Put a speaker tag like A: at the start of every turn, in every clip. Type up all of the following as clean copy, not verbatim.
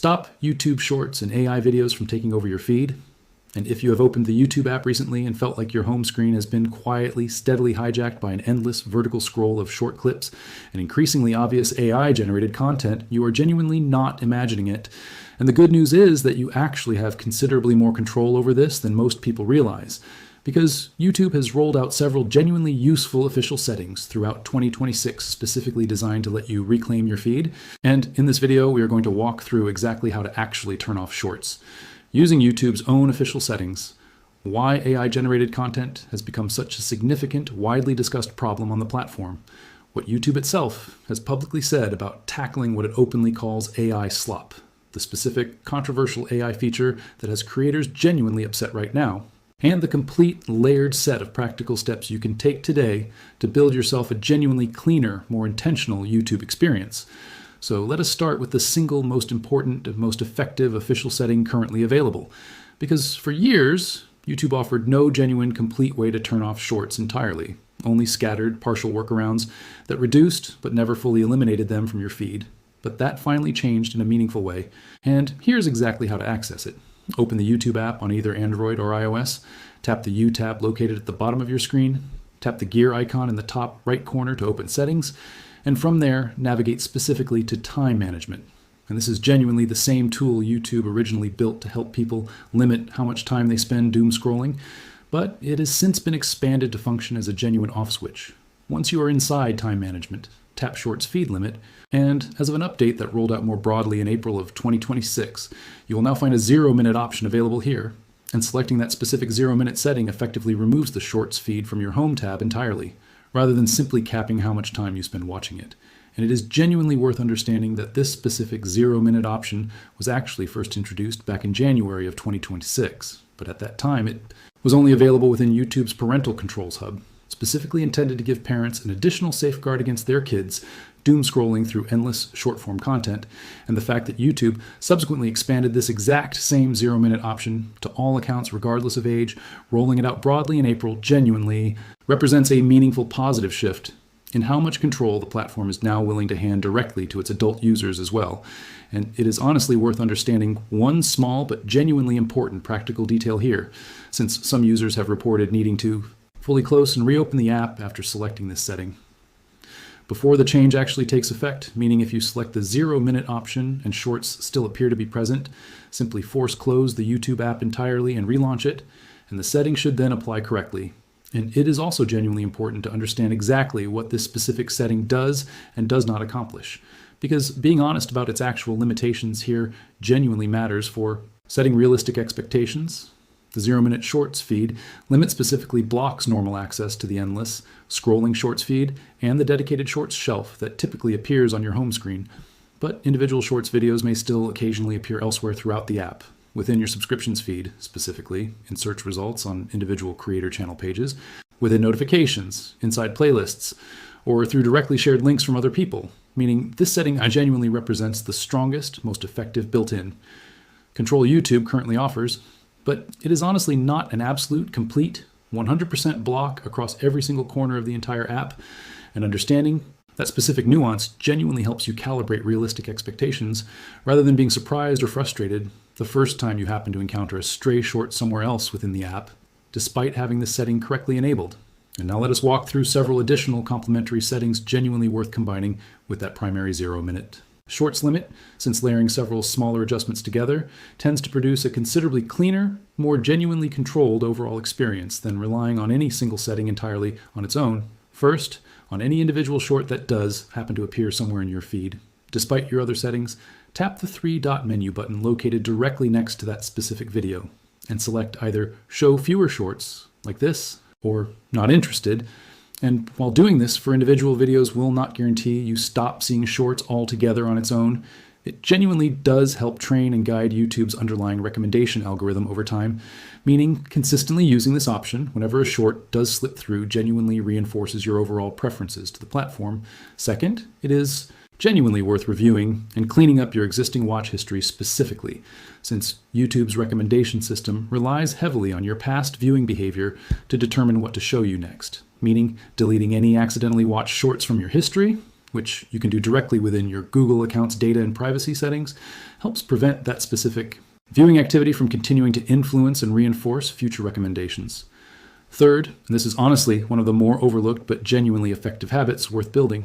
A: stop YouTube Shorts and AI videos from taking over your feed. And if you have opened the YouTube app recently and felt like your home screen has been quietly, steadily hijacked by an endless vertical scroll of short clips and increasingly obvious AI-generated content, you are genuinely not imagining it. And the good news is that you actually have considerably more control over this than most people realize, because YouTube has rolled out several genuinely useful official settings throughout 2026 specifically designed to let you reclaim your feed. And in this video, we are going to walk through exactly how to actually turn off shorts. Using YouTube's own official settings, why AI-generated content has become such a significant, widely discussed problem on the platform, what YouTube itself has publicly said about tackling what it openly calls AI slop, the specific controversial AI feature that has creators genuinely upset right now, and the complete layered set of practical steps you can take today to build yourself a genuinely cleaner, more intentional YouTube experience. So let us start with the single most important and most effective official setting currently available. Because for years, YouTube offered no genuine, complete way to turn off shorts entirely, only scattered, partial workarounds that reduced but never fully eliminated them from your feed. But that finally changed in a meaningful way, and here's exactly how to access it. Open the YouTube app on either Android or iOS, tap the U tab located at the bottom of your screen, tap the gear icon in the top right corner to open settings, and from there, navigate specifically to time management. And this is genuinely the same tool YouTube originally built to help people limit how much time they spend doom scrolling, but it has since been expanded to function as a genuine off switch. Once you are inside time management, tap Shorts feed limit, and as of an update that rolled out more broadly in April of 2026, you will now find a 0-minute option available here, and selecting that specific 0-minute setting effectively removes the Shorts feed from your Home tab entirely, rather than simply capping how much time you spend watching it. And it is genuinely worth understanding that this specific 0-minute option was actually first introduced back in January of 2026, but at that time it was only available within YouTube's Parental Controls Hub, specifically intended to give parents an additional safeguard against their kids doom scrolling through endless short-form content, and the fact that YouTube subsequently expanded this exact same 0-minute option to all accounts regardless of age, rolling it out broadly in April, genuinely represents a meaningful positive shift in how much control the platform is now willing to hand directly to its adult users as well. And it is honestly worth understanding one small but genuinely important practical detail here, since some users have reported needing to fully close and reopen the app after selecting this setting. Before the change actually takes effect, meaning if you select the 0-minute option and shorts still appear to be present, simply force close the YouTube app entirely and relaunch it, and the setting should then apply correctly. And it is also genuinely important to understand exactly what this specific setting does and does not accomplish, because being honest about its actual limitations here genuinely matters for setting realistic expectations. The 0-minute shorts feed limit specifically blocks normal access to the endless scrolling shorts feed and the dedicated shorts shelf that typically appears on your home screen. But individual shorts videos may still occasionally appear elsewhere throughout the app, within your subscriptions feed, specifically in search results on individual creator channel pages, within notifications, inside playlists, or through directly shared links from other people, meaning this setting genuinely represents the strongest, most effective built-in control YouTube currently offers. But it is honestly not an absolute, complete, 100% block across every single corner of the entire app, and understanding that specific nuance genuinely helps you calibrate realistic expectations rather than being surprised or frustrated the first time you happen to encounter a stray short somewhere else within the app, despite having this setting correctly enabled. And now let us walk through several additional complementary settings genuinely worth combining with that primary 0-minute. Shorts limit, since layering several smaller adjustments together, tends to produce a considerably cleaner, more genuinely controlled overall experience than relying on any single setting entirely on its own. First, on any individual short that does happen to appear somewhere in your feed, despite your other settings, tap the 3-dot menu button located directly next to that specific video and select either Show Fewer Shorts, like this, or Not Interested. And while doing this for individual videos will not guarantee you stop seeing shorts altogether on its own, it genuinely does help train and guide YouTube's underlying recommendation algorithm over time, meaning consistently using this option whenever a short does slip through genuinely reinforces your overall preferences to the platform. Second, it is genuinely worth reviewing and cleaning up your existing watch history specifically, since YouTube's recommendation system relies heavily on your past viewing behavior to determine what to show you next, meaning deleting any accidentally watched shorts from your history which you can do directly within your Google account's data and privacy settings, helps prevent that specific viewing activity from continuing to influence and reinforce future recommendations. Third, and this is honestly one of the more overlooked but genuinely effective habits worth building,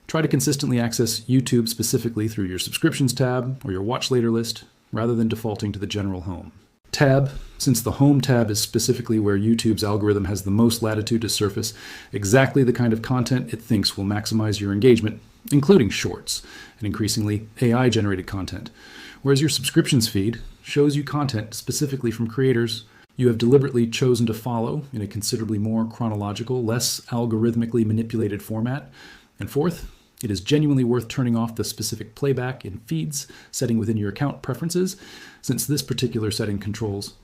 A: try to consistently access YouTube specifically through your subscriptions tab or your watch later list, rather than defaulting to the general home tab, since the home tab is specifically where YouTube's algorithm has the most latitude to surface exactly the kind of content it thinks will maximize your engagement, including shorts and increasingly AI-generated content, whereas your subscriptions feed shows you content specifically from creators you have deliberately chosen to follow in a considerably more chronological, less algorithmically manipulated format. And fourth, it is genuinely worth turning off the specific playback in feeds setting within your account preferences, since this particular setting controls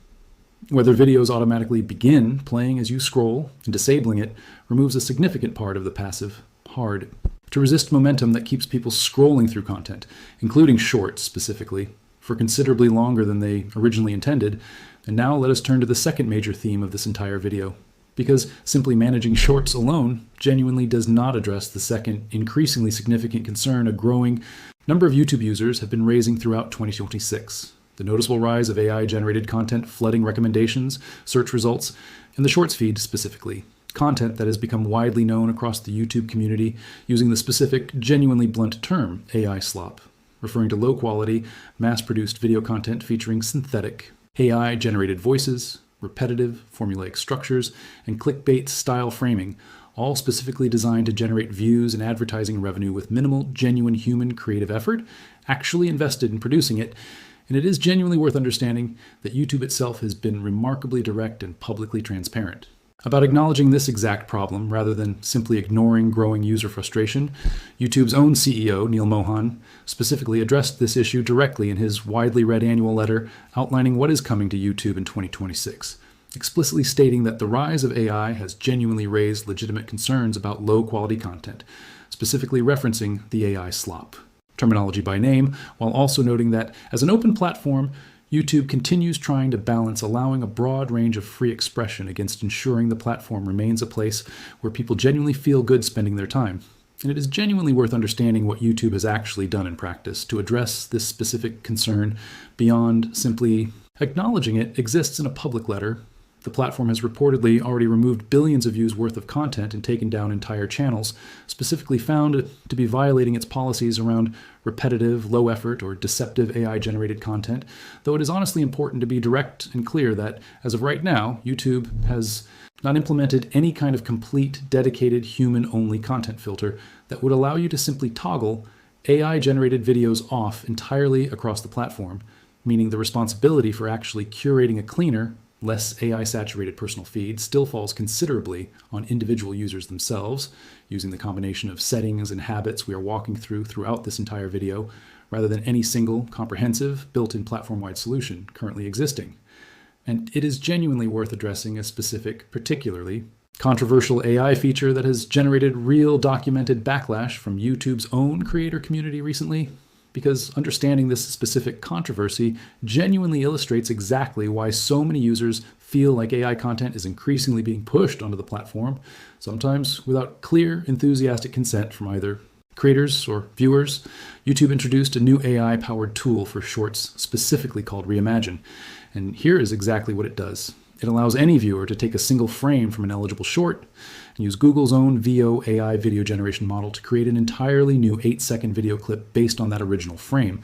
A: whether videos automatically begin playing as you scroll, and disabling it removes a significant part of the passive hard to resist momentum that keeps people scrolling through content, including shorts specifically, for considerably longer than they originally intended. And now let us turn to the second major theme of this entire video, because simply managing shorts alone genuinely does not address the second, increasingly significant concern a growing number of YouTube users have been raising throughout 2026. The noticeable rise of AI-generated content flooding recommendations, search results, and the Shorts feed specifically. Content that has become widely known across the YouTube community using the specific, genuinely blunt term AI slop, referring to low-quality, mass-produced video content featuring synthetic, AI-generated voices, repetitive, formulaic structures, and clickbait-style framing, all specifically designed to generate views and advertising revenue with minimal, genuine human creative effort actually invested in producing it. And it is genuinely worth understanding that YouTube itself has been remarkably direct and publicly transparent about acknowledging this exact problem rather than simply ignoring growing user frustration. YouTube's own CEO, Neil Mohan, specifically addressed this issue directly in his widely read annual letter outlining what is coming to YouTube in 2026, explicitly stating that the rise of AI has genuinely raised legitimate concerns about low-quality content, specifically referencing the AI slop terminology by name, while also noting that as an open platform, YouTube continues trying to balance allowing a broad range of free expression against ensuring the platform remains a place where people genuinely feel good spending their time. And it is genuinely worth understanding what YouTube has actually done in practice to address this specific concern beyond simply acknowledging it exists in a public letter. The platform has reportedly already removed billions of views worth of content and taken down entire channels, specifically found to be violating its policies around repetitive, low-effort, or deceptive AI-generated content, though it is honestly important to be direct and clear that, as of right now, YouTube has not implemented any kind of complete, dedicated, human-only content filter that would allow you to simply toggle AI-generated videos off entirely across the platform, meaning the responsibility for actually curating a cleaner, less AI-saturated personal feed still falls considerably on individual users themselves, using the combination of settings and habits we are walking throughout this entire video, rather than any single, comprehensive, built-in platform-wide solution currently existing. And it is genuinely worth addressing a specific, particularly controversial AI feature that has generated real documented backlash from YouTube's own creator community recently, because understanding this specific controversy genuinely illustrates exactly why so many users feel like AI content is increasingly being pushed onto the platform, sometimes without clear, enthusiastic consent from either creators or viewers. YouTube introduced a new AI-powered tool for shorts specifically called Reimagine, and here is exactly what it does. It allows any viewer to take a single frame from an eligible short and use Google's own VO AI video generation model to create an entirely new 8-second video clip based on that original frame,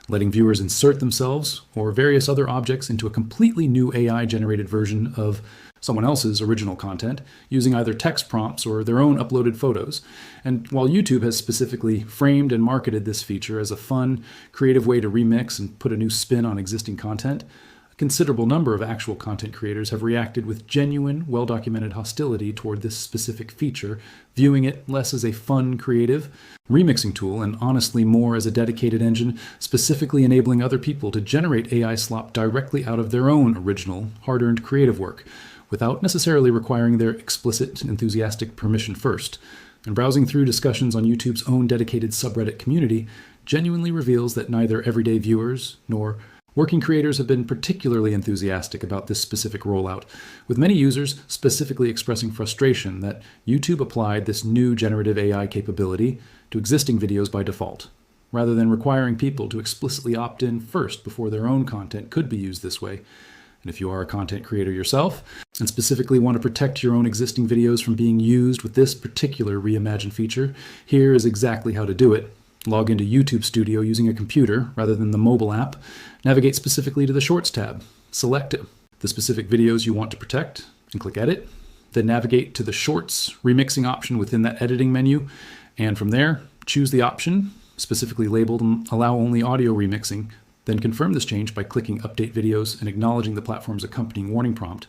A: letting viewers insert themselves or various other objects into a completely new AI-generated version of someone else's original content using either text prompts or their own uploaded photos. And while YouTube has specifically framed and marketed this feature as a fun, creative way to remix and put a new spin on existing content, a considerable number of actual content creators have reacted with genuine, well-documented hostility toward this specific feature, viewing it less as a fun, creative remixing tool and honestly more as a dedicated engine specifically enabling other people to generate AI slop directly out of their own original, hard-earned creative work, without necessarily requiring their explicit, enthusiastic permission first. And browsing through discussions on YouTube's own dedicated subreddit community genuinely reveals that neither everyday viewers nor Working creators have been particularly enthusiastic about this specific rollout, with many users specifically expressing frustration that YouTube applied this new generative AI capability to existing videos by default, rather than requiring people to explicitly opt in first before their own content could be used this way. And if you are a content creator yourself, and specifically want to protect your own existing videos from being used with this particular Reimagine feature, here is exactly how to do it. Log into YouTube Studio using a computer rather than the mobile app. Navigate specifically to the Shorts tab. Select the specific videos you want to protect and click Edit. Then navigate to the Shorts remixing option within that editing menu. And from there, choose the option, specifically labeled Allow Only Audio Remixing. Then confirm this change by clicking Update Videos and acknowledging the platform's accompanying warning prompt.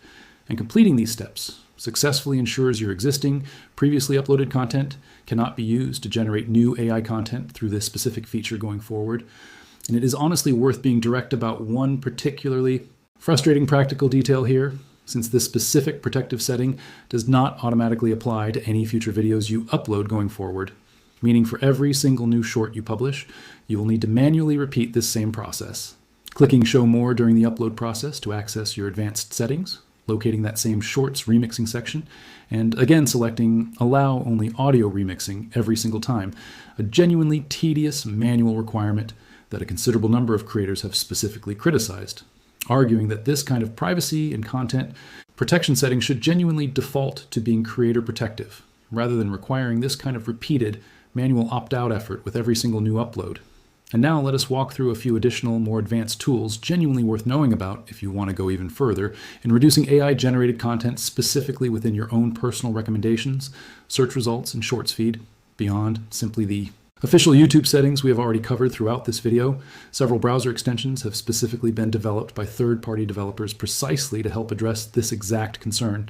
A: And completing these steps successfully ensures your existing, previously uploaded content cannot be used to generate new AI content through this specific feature going forward. And it is honestly worth being direct about one particularly frustrating practical detail here, since this specific protective setting does not automatically apply to any future videos you upload going forward. Meaning for every single new short you publish, you will need to manually repeat this same process. Clicking Show More during the upload process to access your advanced settings, locating that same Shorts remixing section, and again selecting Allow Only Audio Remixing every single time, a genuinely tedious manual requirement that a considerable number of creators have specifically criticized, arguing that this kind of privacy and content protection setting should genuinely default to being creator protective, rather than requiring this kind of repeated manual opt-out effort with every single new upload. And now let us walk through a few additional, more advanced tools genuinely worth knowing about if you want to go even further in reducing AI-generated content specifically within your own personal recommendations, search results, and Shorts feed, beyond simply the official YouTube settings we have already covered throughout this video. Several browser extensions have specifically been developed by third-party developers precisely to help address this exact concern.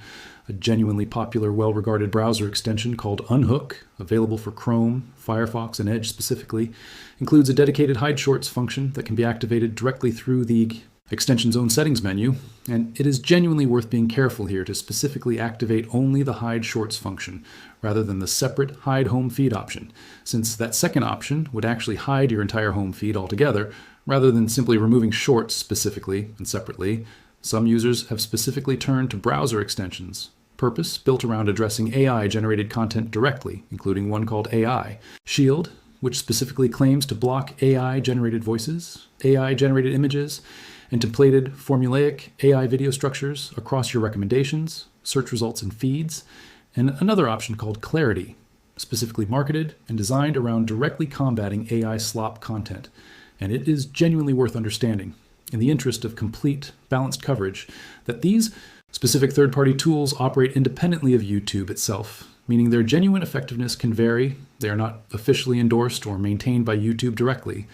A: A genuinely popular, well-regarded browser extension called Unhook, available for Chrome, Firefox, and Edge specifically, includes a dedicated hide shorts function that can be activated directly through the extension's own settings menu, and it is genuinely worth being careful here to specifically activate only the hide shorts function, rather than the separate hide home feed option, since that second option would actually hide your entire home feed altogether, rather than simply removing shorts specifically and separately. Some users have specifically turned to browser extensions, purpose built around addressing AI-generated content directly, including one called AI Shield, which specifically claims to block AI-generated voices, AI-generated images, and templated formulaic AI video structures across your recommendations, search results, and feeds, and another option called Clarity, specifically marketed and designed around directly combating AI slop content. And it is genuinely worth understanding, in the interest of complete, balanced coverage, that these specific third-party tools operate independently of YouTube itself, meaning their genuine effectiveness can vary, they are not officially endorsed or maintained by YouTube directly,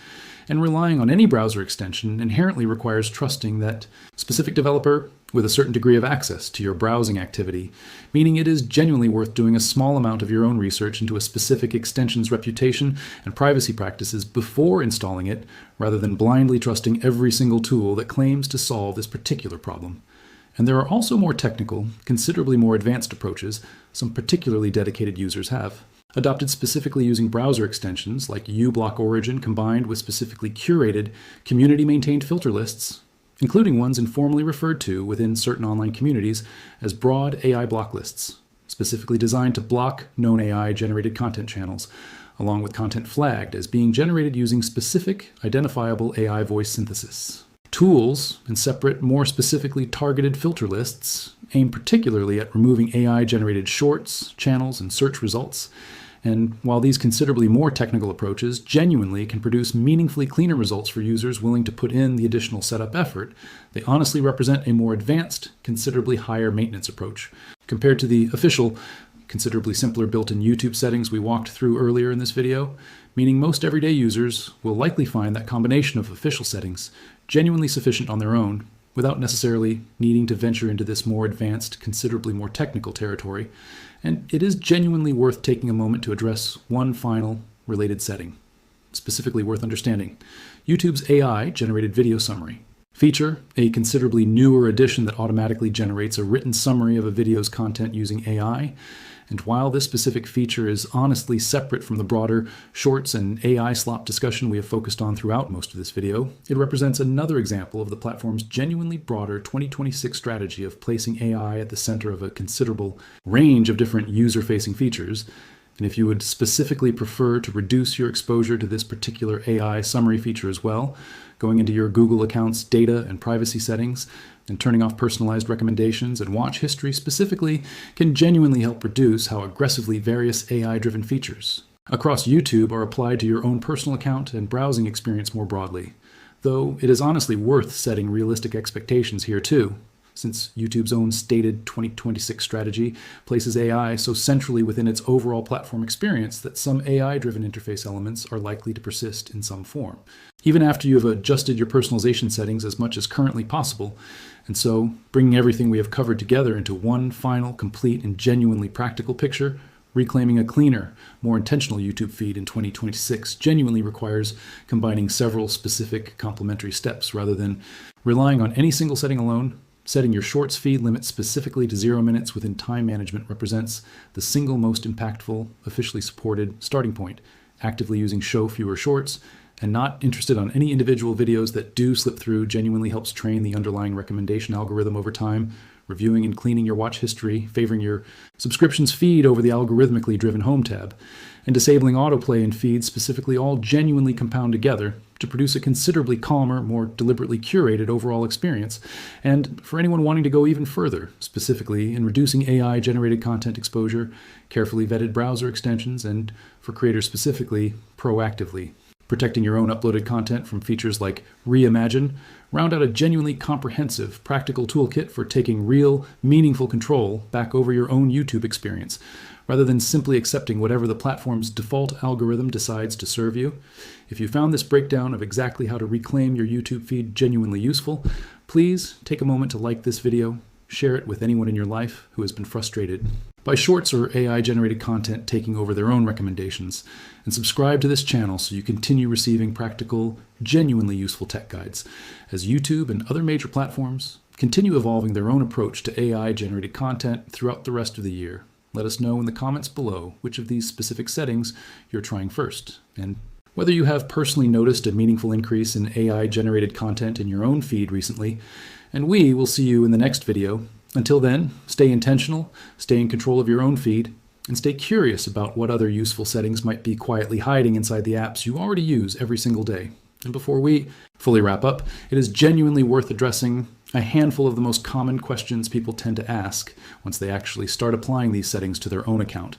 A: and relying on any browser extension inherently requires trusting that specific developer with a certain degree of access to your browsing activity, meaning it is genuinely worth doing a small amount of your own research into a specific extension's reputation and privacy practices before installing it, rather than blindly trusting every single tool that claims to solve this particular problem. And there are also more technical, considerably more advanced approaches some particularly dedicated users have, adopted specifically using browser extensions like uBlock Origin combined with specifically curated, community-maintained filter lists, including ones informally referred to within certain online communities as broad AI block lists, specifically designed to block known AI-generated content channels, along with content flagged as being generated using specific, identifiable AI voice synthesis. Tools and separate, more specifically targeted filter lists aim particularly at removing AI-generated shorts, channels, and search results. And while these considerably more technical approaches genuinely can produce meaningfully cleaner results for users willing to put in the additional setup effort, they honestly represent a more advanced, considerably higher maintenance approach. Compared to the official, considerably simpler built-in YouTube settings we walked through earlier in this video, meaning most everyday users will likely find that combination of official settings genuinely sufficient on their own, without necessarily needing to venture into this more advanced, considerably more technical territory. And it is genuinely worth taking a moment to address one final related setting, specifically worth understanding: YouTube's AI-generated video summary. Feature, a considerably newer addition that automatically generates a written summary of a video's content using AI, And while this specific feature is honestly separate from the broader shorts and AI slop discussion we have focused on throughout most of this video, it represents another example of the platform's genuinely broader 2026 strategy of placing AI at the center of a considerable range of different user-facing features. And if you would specifically prefer to reduce your exposure to this particular AI summary feature as well, going into your Google account's data and privacy settings, and turning off personalized recommendations and watch history specifically can genuinely help reduce how aggressively various AI-driven features across YouTube are applied to your own personal account and browsing experience more broadly. Though it is honestly worth setting realistic expectations here too, since YouTube's own stated 2026 strategy places AI so centrally within its overall platform experience that some AI-driven interface elements are likely to persist in some form, even after you have adjusted your personalization settings as much as currently possible. And so, bringing everything we have covered together into one final, complete, and genuinely practical picture, reclaiming a cleaner, more intentional YouTube feed in 2026 genuinely requires combining several specific complementary steps rather than relying on any single setting alone. Setting your Shorts feed limit specifically to 0 minutes within time management represents the single most impactful, officially supported starting point. Actively using Show Fewer Shorts and not interested on any individual videos that do slip through genuinely helps train the underlying recommendation algorithm over time, reviewing and cleaning your watch history, favoring your subscriptions feed over the algorithmically driven home tab, and disabling autoplay and feeds specifically all genuinely compound together to produce a considerably calmer, more deliberately curated overall experience. And for anyone wanting to go even further, specifically in reducing AI-generated content exposure, carefully vetted browser extensions, and for creators specifically, proactively protecting your own uploaded content from features like Reimagine, round out a genuinely comprehensive, practical toolkit for taking real, meaningful control back over your own YouTube experience, rather than simply accepting whatever the platform's default algorithm decides to serve you. If you found this breakdown of exactly how to reclaim your YouTube feed genuinely useful, please take a moment to like this video, share it with anyone in your life who has been frustrated by Shorts or AI-generated content taking over their own recommendations, and subscribe to this channel so you continue receiving practical, genuinely useful tech guides as YouTube and other major platforms continue evolving their own approach to AI-generated content throughout the rest of the year. Let us know in the comments below which of these specific settings you're trying first, and whether you have personally noticed a meaningful increase in AI-generated content in your own feed recently. And we will see you in the next video. Until then, stay intentional, stay in control of your own feed, and stay curious about what other useful settings might be quietly hiding inside the apps you already use every single day. And before we fully wrap up, it is genuinely worth addressing a handful of the most common questions people tend to ask once they actually start applying these settings to their own account.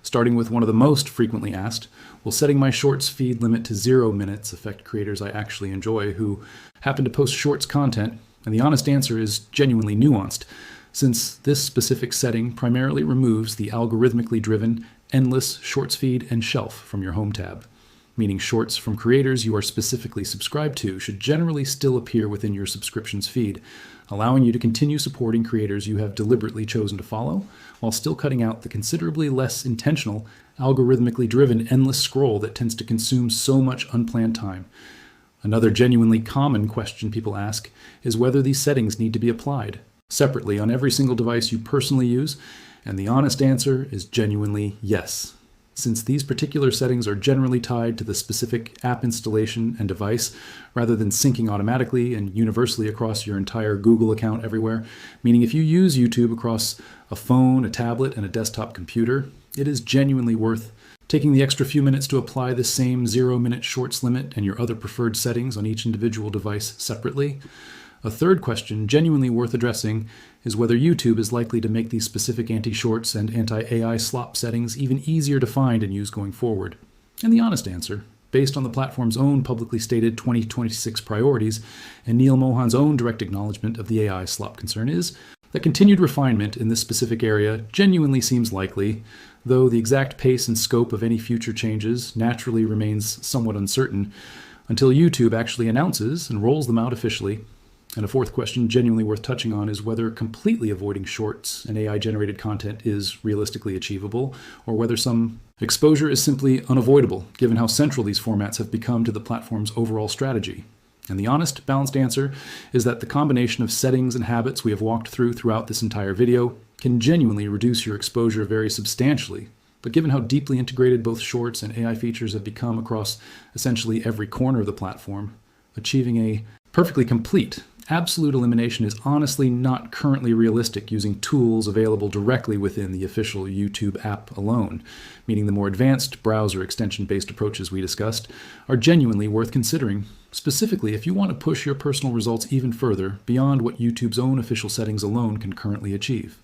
A: Starting with one of the most frequently asked, will setting my Shorts feed limit to 0 minutes affect creators I actually enjoy who happen to post Shorts content? And the honest answer is genuinely nuanced, since this specific setting primarily removes the algorithmically driven, endless Shorts feed and shelf from your home tab, meaning Shorts from creators you are specifically subscribed to should generally still appear within your subscriptions feed, allowing you to continue supporting creators you have deliberately chosen to follow, while still cutting out the considerably less intentional, algorithmically driven endless scroll that tends to consume so much unplanned time. Another genuinely common question people ask is whether these settings need to be applied separately on every single device you personally use, and the honest answer is genuinely yes. Since these particular settings are generally tied to the specific app installation and device, rather than syncing automatically and universally across your entire Google account everywhere, meaning if you use YouTube across a phone, a tablet, and a desktop computer, it is genuinely worth taking the extra few minutes to apply the same 0-minute Shorts limit and your other preferred settings on each individual device separately. A third question genuinely worth addressing is whether YouTube is likely to make these specific anti-Shorts and anti-AI slop settings even easier to find and use going forward. And the honest answer, based on the platform's own publicly stated 2026 priorities and Neil Mohan's own direct acknowledgement of the AI slop concern, is that continued refinement in this specific area genuinely seems likely, though the exact pace and scope of any future changes naturally remains somewhat uncertain until YouTube actually announces and rolls them out officially. And a fourth question genuinely worth touching on is whether completely avoiding Shorts and AI-generated content is realistically achievable, or whether some exposure is simply unavoidable, given how central these formats have become to the platform's overall strategy. And the honest, balanced answer is that the combination of settings and habits we have walked throughout this entire video can genuinely reduce your exposure very substantially. But given how deeply integrated both Shorts and AI features have become across essentially every corner of the platform, achieving a perfectly complete, absolute elimination is honestly not currently realistic using tools available directly within the official YouTube app alone, meaning the more advanced browser extension-based approaches we discussed are genuinely worth considering, specifically if you want to push your personal results even further beyond what YouTube's own official settings alone can currently achieve.